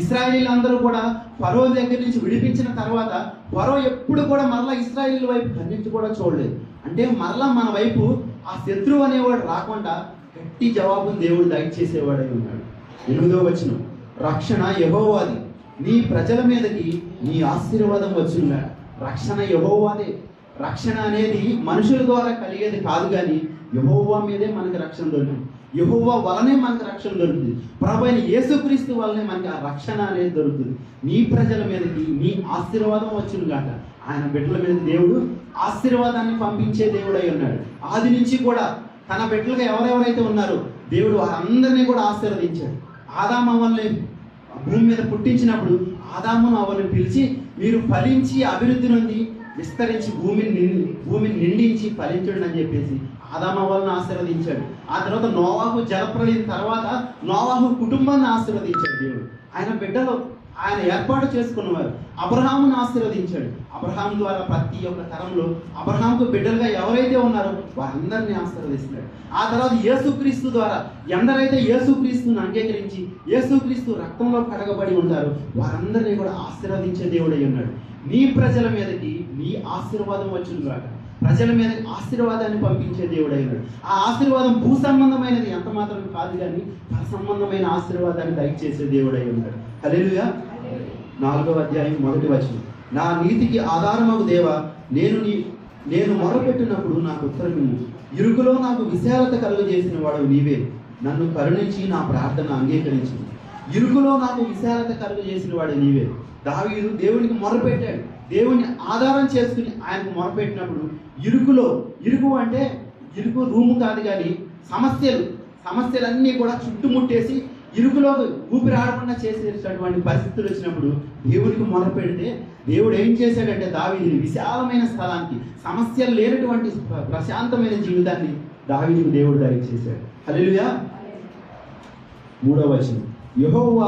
ఇశ్రాయేలీలందరూ కూడా ఫరో దగ్గర నుంచి విడిపించిన తర్వాత ఫరో ఎప్పుడు కూడా మరలా ఇశ్రాయేలీల వైపు కన్నెత్తి కూడా చూడలేదు. అంటే మరలా మన వైపు ఆ శత్రువు అనేవాడు రాకుండా గట్టి జవాబును దేవుడు దయచేసేవాడై ఉన్నాడు. 8వ వచనం, రక్షణ యెహోవాది, నీ ప్రజల మీదకి నీ ఆశీర్వాదం వచ్చిందా. రక్షణ యెహోవాదే. రక్షణ అనేది మనుషుల ద్వారా కలిగేది కాదు, కానీ యెహోవా మీదే మనకి రక్షణ దొరుకుతుంది. యెహోవా వలనే మనకు రక్షణ దొరుకుతుంది. ప్రభువైన యేసుక్రీస్తు వలనే మనకి ఆ రక్షణ అనేది దొరుకుతుంది. నీ ప్రజల మీదకి నీ ఆశీర్వాదం వచ్చింది కాక ఆయన బిడ్డల మీద దేవుడు ఆశీర్వాదాన్ని పంపించే దేవుడు అయి ఉన్నాడు. ఆది నుంచి కూడా తన బిడ్డలుగా ఎవరెవరైతే ఉన్నారో దేవుడు వారందరినీ కూడా ఆశీర్వదించాడు. ఆదాము అవ్వల్ని భూమి మీద పుట్టించినప్పుడు ఆదామును అవ్వని పిలిచి, మీరు ఫలించి అభివృద్ధి నుండి విస్తరించి భూమిని నిండించి ఫలించండి అని చెప్పేసి ఆదాము అవ్వలను ఆశీర్వదించాడు. ఆ తర్వాత నోవాహు జలప్రలయం తర్వాత నోవాహు కుటుంబాన్ని ఆశీర్వదించాడు దేవుడు. ఆయన బిడ్డలు ఆయన ఏర్పాటు చేసుకున్నవారు అబ్రహామును ఆశీర్వదించాడు. అబ్రహాం ద్వారా ప్రతి ఒక్క తరంలో అబ్రహాంకు బిడ్డలుగా ఎవరైతే ఉన్నారో వారందరినీ ఆశీర్వదిస్తున్నాడు. ఆ తర్వాత యేసుక్రీస్తు ద్వారా ఎందరైతే యేసుక్రీస్తుని అంగీకరించి యేసుక్రీస్తు రక్తంలో కడగబడి ఉంటారో వారందరినీ కూడా ఆశీర్వదించే దేవుడై ఉన్నాడు. నీ ప్రజల మీదకి నీ ఆశీర్వాదం వచ్చింది కాక ప్రజల మీద ఆశీర్వాదాన్ని పంపించే దేవుడై ఉన్నాడు. ఆ ఆశీర్వాదం భూ సంబంధమైనది ఎంత మాత్రం కాదు, కానీ పర సంబంధమైన ఆశీర్వాదాన్ని దయచేసే దేవుడై ఉన్నాడు. హల్లెలూయా. 4వ అధ్యాయం 1వ వచనం, నా నీతికి ఆధారమగు దేవా, నేను మొరపెట్టినప్పుడు నాకు ఉత్తరం ఇవ్వు. ఇరుకులో నాకు విశాలత కలుగజేసిన వాడు నీవే. నన్ను కరుణించి నా ప్రార్థన అంగీకరించింది. ఇరుకులో నాకు విశాలత కలుగజేసిన వాడు నీవే. దావీదు దేవునికి మొరపెట్టాడు. దేవుని ఆధారం చేసుకుని ఆయనకు మొరపెట్టినప్పుడు ఇరుకు అంటే ఇరుకు రూము కాదు, కానీ సమస్యలన్నీ కూడా చుట్టుముట్టేసి ఇరుకులో ఊపిరి ఆడకుండా చేసేటటువంటి పరిస్థితులు వచ్చినప్పుడు దేవునికి మొరపెడితే దేవుడు ఏం చేశాడంటే దావీదుని విశాలమైన స్థలానికి, సమస్యలు లేనటువంటి ప్రశాంతమైన జీవితాన్ని దావీదుకు దేవుడు దయచేశాడు. హల్లెలూయా. 3వ వచనం, యెహోవా